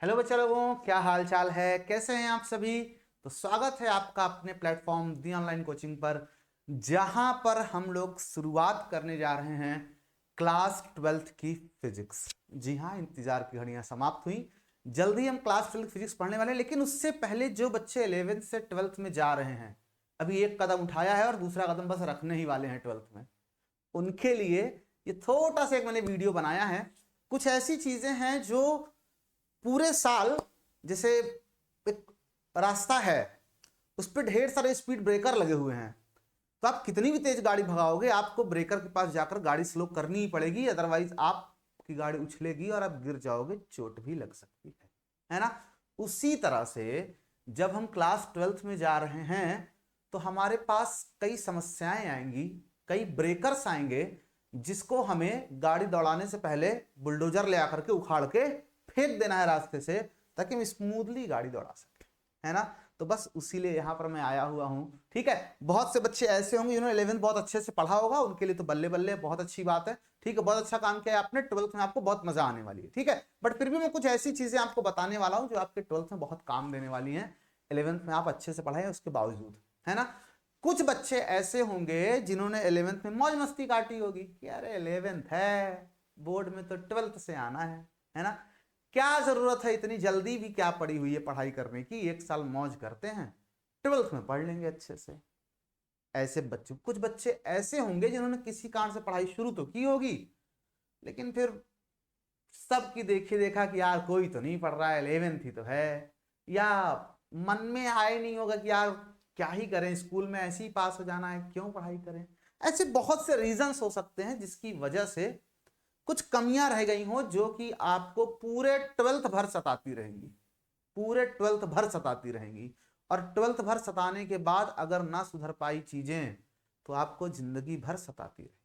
Hello बच्चे लोगों, क्या हाल चाल है, कैसे हैं आप सभी। तो स्वागत है आपका अपने प्लेटफॉर्म दी ऑनलाइन कोचिंग पर, जहां पर हम लोग शुरुआत करने जा रहे हैं क्लास 12th की फिजिक्स। जी हाँ, इंतजार की घड़ियां समाप्त हुई। जल्दी हम क्लास 12th फिजिक्स पढ़ने वाले हैं, लेकिन उससे पहले जो बच्चे 11th से 12th में जा रहे हैं, अभी एक कदम उठाया है और दूसरा कदम बस रखने ही वाले हैं 12th में, उनके लिए ये छोटा सा एक मैंने वीडियो बनाया है। कुछ ऐसी चीजें हैं जो पूरे साल, जैसे एक रास्ता है उस पर ढेर सारे स्पीड ब्रेकर लगे हुए हैं, तो आप कितनी भी तेज गाड़ी भगाओगे आपको ब्रेकर के पास जाकर गाड़ी स्लो करनी ही पड़ेगी, अदरवाइज आपकी गाड़ी उछलेगी और आप गिर जाओगे, चोट भी लग सकती है ना। उसी तरह से जब हम क्लास 12th में जा रहे हैं तो हमारे पास कई समस्याएं आएंगी, कई ब्रेकर्स आएंगे, जिसको हमें गाड़ी दौड़ाने से पहले बुलडोजर ले आकर के उखाड़ के फेंक देना है रास्ते से, ताकि हम स्मूथली गाड़ी दौड़ा सके, है ना। तो बस उसी लिए यहां पर मैं आया हुआ हूं। ठीक है, बहुत से बच्चे ऐसे होंगे जिन्होंने 11th बहुत अच्छे से पढ़ा होगा, उनके लिए तो बल्ले बल्ले, बहुत अच्छी बात है। ठीक है, बहुत अच्छा काम किया है आपने, 12th में आपको बहुत मजा आने वाली है। ठीक है, बट फिर भी मैं कुछ ऐसी चीजें आपको बताने वाला हूं जो आपके 12th में बहुत काम देने वाली हैं, 11th में आप अच्छे से पढ़ाए उसके बावजूद, है ना। कुछ बच्चे ऐसे होंगे जिन्होंने 11th में मौज मस्ती काटी होगी कि अरे 11th है, बोर्ड में तो 12th से आना है ना। क्या जरूरत है, इतनी जल्दी भी क्या पड़ी हुई है पढ़ाई करने की, एक साल मौज करते हैं, 12th में पढ़ लेंगे अच्छे से। ऐसे बच्चे, कुछ बच्चे ऐसे होंगे जिन्होंने किसी कारण से पढ़ाई शुरू तो की होगी, लेकिन फिर सबकी देखी देखा कि यार कोई तो नहीं पढ़ रहा है, 11th ही तो है, या मन में आए नहीं होगा कि यार क्या ही करें, स्कूल में ऐसे ही पास हो जाना है, क्यों पढ़ाई करें। ऐसे बहुत से रीजंस हो सकते हैं जिसकी वजह से कुछ कमियां रह गई हो, जो कि आपको पूरे 12th भर सताती रहेंगी, पूरे 12th भर सताती रहेंगी। और 12th भर सताने के बाद अगर ना सुधर पाई चीजें तो आपको जिंदगी भर सताती रहेगी,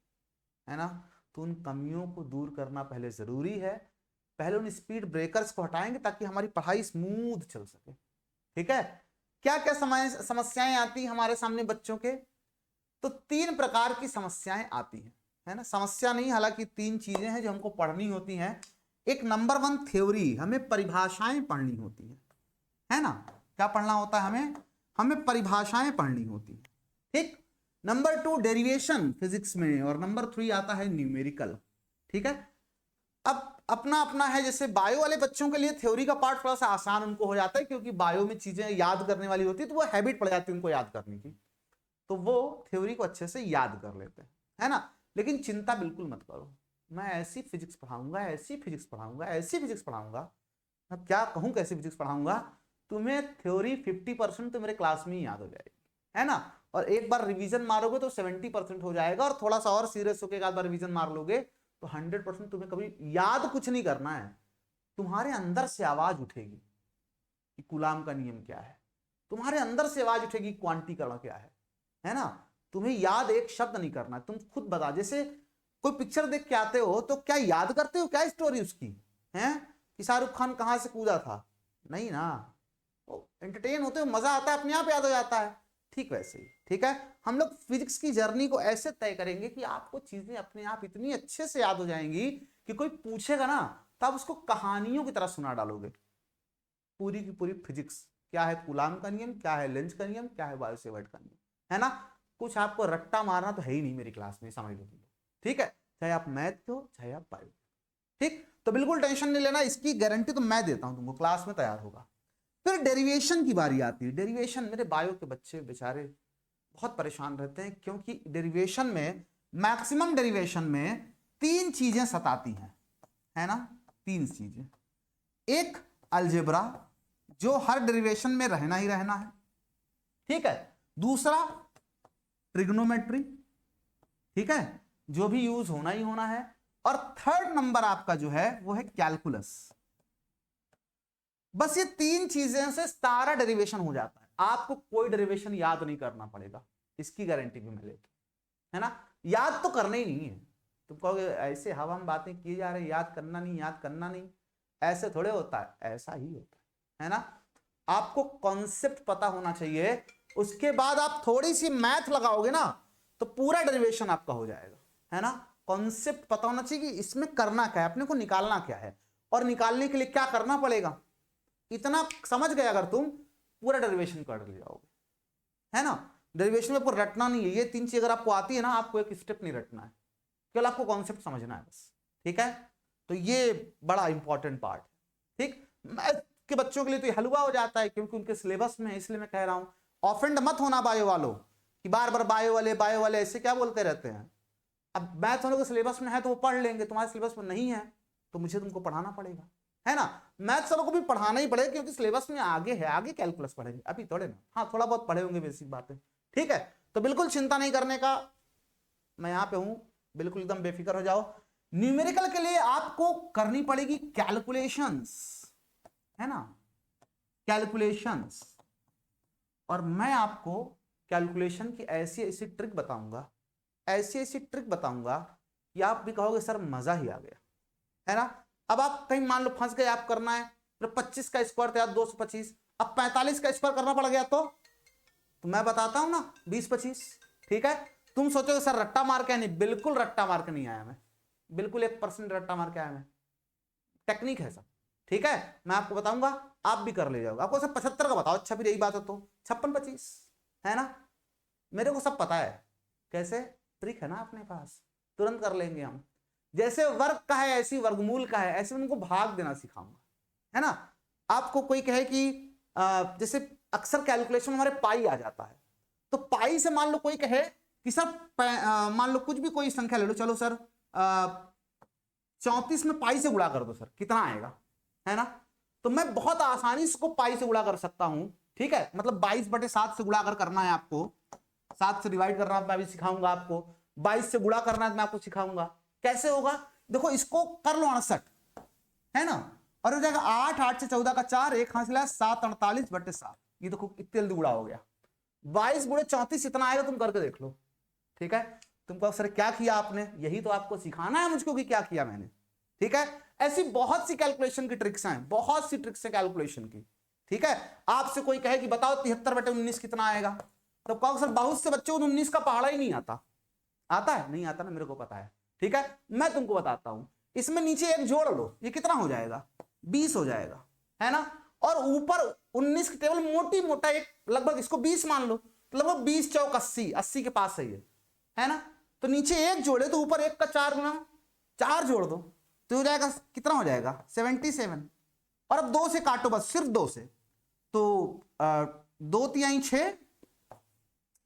है ना। तो उन कमियों को दूर करना पहले जरूरी है। पहले उन स्पीड ब्रेकर्स को हटाएंगे ताकि हमारी पढ़ाई स्मूथ चल सके। ठीक है, क्या क्या समस्याएं आती हैं हमारे सामने बच्चों के। तो 3 प्रकार की समस्याएं आती हैं, है ना। समस्या नहीं, हालांकि 3 चीजें हैं जो हमको पढ़नी होती हैं। एक नंबर 1 थ्योरी, हमें परिभाषाएं पढ़नी होती है ना। क्या पढ़ना होता है हमें, हमें परिभाषाएं पढ़नी होती है। ठीक, नंबर 2 डेरिवेशन फिजिक्स में, और नंबर 3 आता है न्यूमेरिकल। ठीक है, अब अपना अपना है। जैसे बायो वाले बच्चों के लिए थ्योरी का पार्ट थोड़ा सा आसान उनको हो जाता है, क्योंकि बायो में चीजें याद करने वाली होती है, तो वो हैबिट पड़ जाती है उनको याद करने की, तो वो थ्योरी को अच्छे से याद कर लेते हैं, है ना। लेकिन चिंता बिल्कुल मत करो, मैं ऐसी फिजिक्स पढ़ाऊंगा, ऐसी फिजिक्स पढ़ाऊंगा, ऐसी फिजिक्स पढ़ाऊंगा, अब क्या कहूं कैसी फिजिक्स पढ़ाऊंगा, तुम्हें थ्योरी 50% तो मेरे क्लास में ही याद हो जाएगी, है ना। और एक बार रिवीजन मारोगे तो 70% हो जाएगा, और थोड़ा सा और सीरियस होकर एक आध बार रिवीजन मार लोगे तो 100% तुम्हें कभी याद कुछ नहीं करना है, तुम्हारे अंदर से आवाज उठेगी कि कूलाम का नियम क्या है, तुम्हारे अंदर से आवाज उठेगी क्वांटीकरण क्या है ना। तुम्हें याद एक शब्द नहीं करना, तुम खुद बता। जैसे कोई पिक्चर देख के आते हो तो क्या याद करते हो क्या स्टोरी उसकी, है कि शाहरुख खान कहां से कूदा था, नहीं ना। तो एंटरटेन होते हो, मजा आता है, अपने आप याद हो जाता है। ठीक वैसे ही, ठीक है, हम लोग फिजिक्स की जर्नी को ऐसे तय करेंगे कि आपको चीजें अपने आप इतनी अच्छे से याद हो जाएंगी कि कोई पूछेगा ना तो आप उसको कहानियों की तरह सुना डालोगे। पूरी की पूरी फिजिक्स, क्या है कूलाम का नियम, क्या है लेंज का नियम, क्या है बायोसेवर्ट का नियम, है ना। कुछ आपको रट्टा मारना तो है ही नहीं मेरी क्लास में, समझ लो तुम। ठीक है, चाहे आप मैथ के हो चाहे आप बायो। ठीक, तो बिल्कुल टेंशन नहीं लेना, इसकी गारंटी तो मैं देता हूं तुमको, क्लास में तैयार होगा। फिर डेरिवेशन की बारी आती है। डेरिवेशन, मेरे बायो के बच्चे बेचारे बहुत परेशान रहते हैं, क्योंकि डेरिवेशन में, मैक्सिमम डेरिवेशन में 3 चीजें सताती हैं, है ना। 3 चीजें, एक अलजेब्रा जो हर डेरिवेशन में रहना ही रहना है, ठीक है। दूसरा ट्रिग्नोमेट्री, ठीक है, जो भी यूज होना ही होना है। और थर्ड नंबर आपका जो है वो है कैलकुलस। बस ये 3 चीजें से सारा डेरिवेशन हो जाता है, आपको कोई डेरिवेशन याद नहीं करना पड़ेगा, इसकी गारंटी भी मैं लेता हूं, है ना। याद तो करना ही नहीं है। तुम कहोगे ऐसे हवा में बातें किए जा रहे, याद करना नहीं, याद करना नहीं, ऐसे थोड़े होता है, ऐसा ही होता है ना। आपको कॉन्सेप्ट पता होना चाहिए, उसके बाद आप थोड़ी सी मैथ लगाओगे ना तो पूरा डेरिवेशन आपका हो जाएगा, है ना। कॉन्सेप्ट पता होना चाहिए कि इसमें करना क्या है, अपने को निकालना क्या है, और निकालने के लिए क्या करना पड़ेगा। इतना समझ गए अगर तुम, पूरा डेरिवेशन कर ले जाओगे, है ना। डेरिवेशन में पूरा रटना नहीं है, ये 3 चीज अगर आपको आती है ना, आपको एक स्टेप नहीं रटना है, केवल आपको कॉन्सेप्ट समझना है बस, ठीक है। तो ये बड़ा इंपॉर्टेंट पार्ट है, ठीक। मैथ के बच्चों के लिए तो ये हलवा हो जाता है क्योंकि उनके सिलेबस में है, इसलिए मैं कह रहा हूं। ऑफेंड मत होना बायो वालों कि बार बार बायो वाले ऐसे क्या बोलते रहते हैं। अब मैथ वालों के सिलेबस में है तो वो पढ़ लेंगे, तुम्हारे सिलेबस में नहीं है तो मुझे तुमको पढ़ाना पड़ेगा, है ना। मैथ्स वालों को भी पढ़ाना ही पड़ेगा क्योंकि सिलेबस में आगे है, आगे कैलकुलस पढ़ेंगे, अभी थोड़े ना, हाँ थोड़ा बहुत पढ़े होंगे बेसिक बातें, ठीक है। तो बिल्कुल चिंता नहीं करने का, मैं यहां पे हूं, बिल्कुल एकदम बेफिक्र हो जाओ। न्यूमेरिकल के लिए आपको करनी पड़ेगी कैलकुलेशंस, है ना, कैलकुलेशंस। और मैं आपको कैलकुलेशन की ऐसी ऐसी ट्रिक बताऊंगा, ऐसी ऐसी ट्रिक बताऊंगा कि आप भी कहोगे सर मजा ही आ गया, है ना। अब आप कहीं मान लो फंस गए, आप करना है 25 का स्क्वायर था 225, अब 45 का स्क्वायर करना पड़ गया तो मैं बताता हूं ना 20-25, ठीक है। तुम सोचोगे सर रट्टा मार के, नहीं, बिल्कुल रट्टा मार के नहीं आया मैं, बिल्कुल 1% रट्टा मार के आया मैं, टेक्निक है सब, ठीक है। मैं आपको बताऊंगा, आप भी कर ले जाओगे। आपको सब 75 का बताओ, अच्छा फिर यही बात है तो 56-25, है ना। मेरे को सब पता है कैसे, ट्रिक है ना अपने पास, तुरंत कर लेंगे हम। जैसे वर्ग का है ऐसी वर्गमूल का है, ऐसे उनको भाग देना सिखाऊंगा, है ना। आपको कोई कहे कि जैसे अक्सर कैलकुलेशन में हमारे पाई आ जाता है, तो पाई से मान लो कोई कहे कि सर मान लो कुछ भी कोई संख्या ले लो, चलो सर 34 में पाई से गुणा कर दो सर, कितना आएगा, है ना। तो मैं बहुत आसानी से इसको पाई से गुणा कर सकता हूं, ठीक है। मतलब 22/7 से गुणा अगर करना है आपको, 7 से डिवाइड करना मैं भी सिखाऊंगा आपको, 22 से गुणा करना है मैं आपको सिखाऊंगा कैसे होगा। देखो इसको कर लो 68, है ना, और हो जाएगा 8 से 14 का 4, 1 हासिल है 7, 48/7। ये देखो कितने जल्दी गुणा हो गया, 22 गुणे 34 इतना आएगा, तुम करके देख लो, ठीक है। तुमको सर क्या किया आपने, यही तो आपको सिखाना है मुझको कि क्या किया मैंने, ठीक है। ऐसी बहुत सी कैलकुलेशन की ट्रिक्स हैं, बहुत सी ट्रिक्स है कैलकुलेशन की, ठीक है। आपसे कोई कहे कि बताओ 73/19 कितना आएगा, तो कहो सर बहुत से बच्चों को 19 का पहाड़ा ही नहीं आता, आता है नहीं आता ना, मेरे को पता है, ठीक है। मैं तुमको बताता हूं, इसमें नीचे एक जोड़ लो, ये कितना हो जाएगा, 20 हो जाएगा, है ना। और ऊपर 19 की टेबल मोटी मोटा एक लगभग इसको 20 मान लो, तो लगभग 20 चौक 80, 80 के पास है ये, है ना। तो नीचे एक जोड़े तो ऊपर एक का 4 गुना 4 जोड़ दो, तो हो जाएगा कितना हो जाएगा 77। और अब 2 से काटो बस, सिर्फ 2 से, तो 2 तिहाई 6,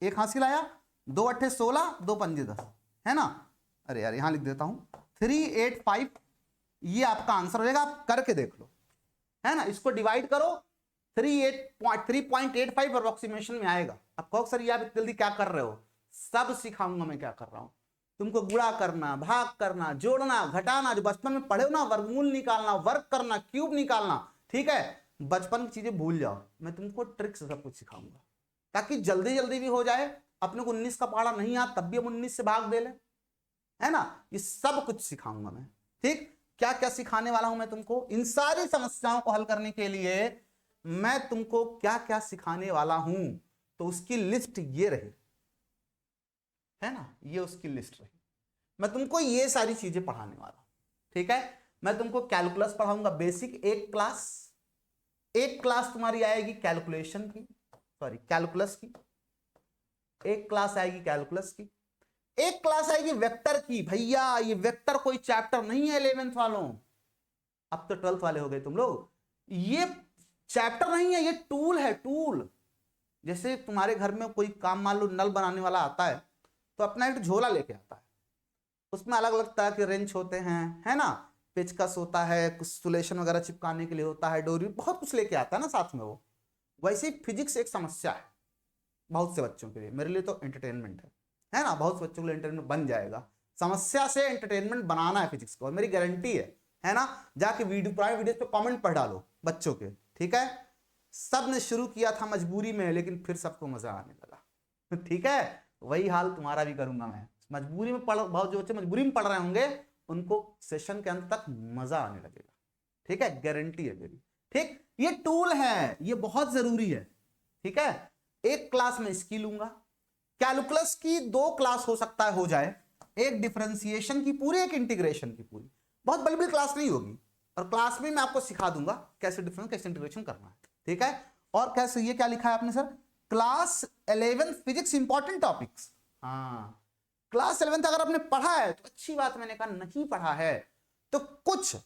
1 हासिल आया, 2 अट्ठे 16, 2 पंजे 10, है ना। अरे यार यहां लिख देता हूं 385, ये आपका आंसर हो जाएगा, आप करके देख लो, है ना। इसको डिवाइड करो 3.85 अप्रोक्सीमेशन में आएगा। अब कहो सर ये आप जल्दी क्या कर रहे हो, सब सिखाऊंगा मैं क्या कर रहा हूं, तुमको गुणा करना, भाग करना, जोड़ना, घटाना, जो बचपन में पढ़े हो ना, वर्गमूल निकालना, वर्ग करना, क्यूब निकालना, ठीक है। बचपन की चीजें भूल जाओ, मैं तुमको ट्रिक से सब कुछ सिखाऊंगा ताकि जल्दी जल्दी भी हो जाए। अपने को 19 का पहाड़ा नहीं आता तब भी हम 19 से भाग दे ले, है ना। ये सब कुछ सिखाऊंगा मैं, ठीक। क्या क्या सिखाने वाला हूं मैं तुमको, इन सारी समस्याओं को हल करने के लिए मैं तुमको क्या क्या सिखाने वाला हूं, तो उसकी लिस्ट ये रही, है ना, ये उसकी लिस्ट रही। मैं तुमको ये सारी चीजें पढ़ाने वाला हूं, ठीक है। मैं तुमको कैलकुलस पढ़ाऊंगा बेसिक, एक क्लास तुम्हारी आएगी कैलकुलेशन की, सॉरी कैलकुलस की, एक क्लास आएगी कैलकुलस की, एक क्लास आएगी वेक्टर की। भैया ये वेक्टर कोई चैप्टर नहीं है 11th वालों, अब तो 12th वाले हो गए तुम लोग, ये चैप्टर नहीं है, ये टूल है, टूल। जैसे तुम्हारे घर में कोई काम मान लो नल बनाने वाला आता है तो अपना एक झोला लेके आता है, उसमें अलग अलग तरह के रेंच होते हैं, है ना, पेचकस होता है, कुछ सुलेशन वगैरह चिपकाने के लिए होता है, डोरी, बहुत कुछ लेके आता है ना साथ में वो। वैसे ही फिजिक्स एक समस्या है बहुत से बच्चों के लिए, मेरे लिए तो एंटरटेनमेंट है ना, बहुत से बच्चों के लिए एंटरटेनमेंट बन जाएगा। समस्या से एंटरटेनमेंट बनाना है फिजिक्स को, और मेरी गारंटी है ना। जाके वीडियो पुराने वीडियो पे कमेंट पढ़ डालो बच्चों के, ठीक है। सब ने शुरू किया था मजबूरी में, लेकिन फिर सबको मजा आने लगा, ठीक है। वही हाल तुम्हारा भी करूंगा मैं, मजबूरी में पढ़, बहुत जो बच्चे मजबूरी में पढ़ रहे होंगे उनको सेशन के अंत तक मजा आने लगेगा, ठीक है, गारंटी है मेरी, ठीक। ये टूल है, ये बहुत जरूरी है, ठीक है। एक क्लास में इसकी लूंगा, कैलकुलस की 2 क्लास हो सकता है हो जाए, एक डिफरेंशिएशन की पूरी, एक इंटीग्रेशन की पूरी, बहुत बड़ी बड़ी क्लास नहीं होगी, और क्लास में मैं आपको सिखा दूंगा कैसे डिफरेंस, कैसे इंटीग्रेशन करना है, ठीक है। और कैसे, ये क्या लिखा है आपने sir, class 11 physics important topics. हाँ, क्लास 11 अगर आपने पढ़ा है तो अच्छी बात, मैंने कहा नहीं पढ़ा है तो कुछ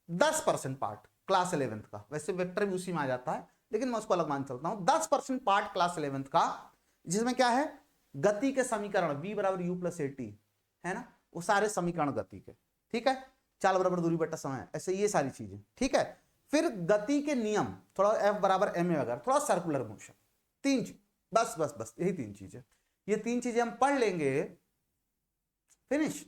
10% पार्ट क्लास 11 का, वैसे वेक्टर भी उसी में आ जाता है लेकिन मैं उसको अलग मान चलता हूं, 10% पार्ट क्लास 11 का, जिसमें क्या है, गति के समीकरण v बराबर u प्लस at है ना, वो सारे समीकरण गति के, ठीक है, चाल बराबर दूरी बटा समय, ऐसे ये सारी चीजें, ठीक है। फिर गति के नियम, थोड़ा f बराबर ma वगैरह, थोड़ा सर्कुलर मोशन, तीन चीज, बस बस बस यही तीन चीजें, ये तीन चीजें हम पढ़ लेंगे, फिनिश।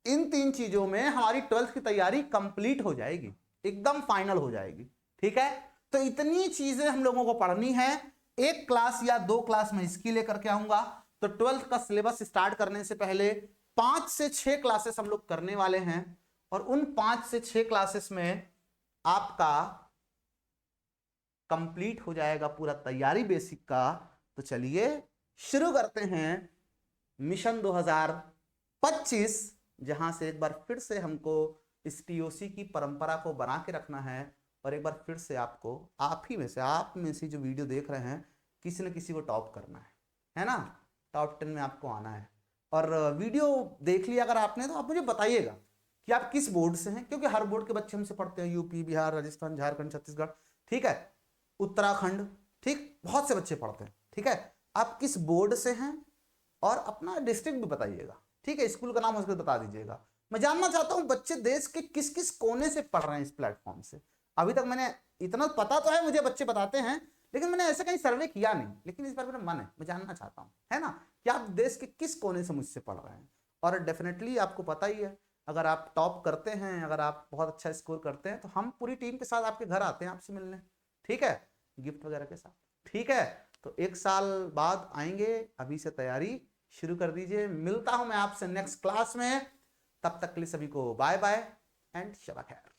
इन तीन चीजों में हमारी 12th की तैयारी कंप्लीट हो जाएगी, एकदम फाइनल हो जाएगी, ठीक है। तो इतनी चीजें हम लोगों को पढ़नी है, एक क्लास या 2 क्लास में इसकी लेकर के आऊंगा। तो 12th का सिलेबस स्टार्ट करने से पहले 5 से 6 क्लासेस हम लोग करने वाले हैं, और उन 5 से 6 क्लासेस में आपका कंप्लीट हो जाएगा पूरा तैयारी बेसिक का। तो चलिए शुरू करते हैं मिशन 2025, जहां से एक बार फिर से हमको इस टीओसी की परंपरा को बना के रखना है, और एक बार फिर से आपको, आप में से जो वीडियो देख रहे हैं, किसी न किसी को टॉप करना है ना, टॉप 10 में आपको आना है। और वीडियो देख लिया अगर आपने तो आप मुझे बताइएगा कि आप किस बोर्ड से हैं, क्योंकि हर बोर्ड के बच्चे हमसे पढ़ते हैं, यूपी, बिहार, राजस्थान, झारखंड, छत्तीसगढ़, ठीक है, उत्तराखंड, ठीक, बहुत से बच्चे पढ़ते हैं, ठीक है। आप किस बोर्ड से हैं और अपना डिस्ट्रिक्ट भी बताइएगा, ठीक है, स्कूल का नाम हो सके बता दीजिएगा। मैं जानना चाहता हूं बच्चे देश के किस किस कोने से पढ़ रहे हैं इस प्लेटफॉर्म से। अभी तक मैंने, इतना पता तो है मुझे, बच्चे बताते हैं, लेकिन मैंने ऐसे कहीं सर्वे किया नहीं, लेकिन इस बार मेरा मन है, मैं जानना चाहता हूं, है ना, कि आप देश के किस कोने से मुझसे पढ़ रहे हैं। और डेफिनेटली आपको पता ही है, अगर आप टॉप करते हैं, अगर आप बहुत अच्छा स्कोर करते हैं, तो हम पूरी टीम के साथ आपके घर आते हैं आपसे मिलने, ठीक है, गिफ्ट वगैरह के साथ, ठीक है। तो 1 साल बाद आएंगे, अभी से तैयारी शुरू कर दीजिए। मिलता हूं मैं आपसे नेक्स्ट क्लास में, तब तक के लिए सभी को बाय बाय एंड शबा खैर।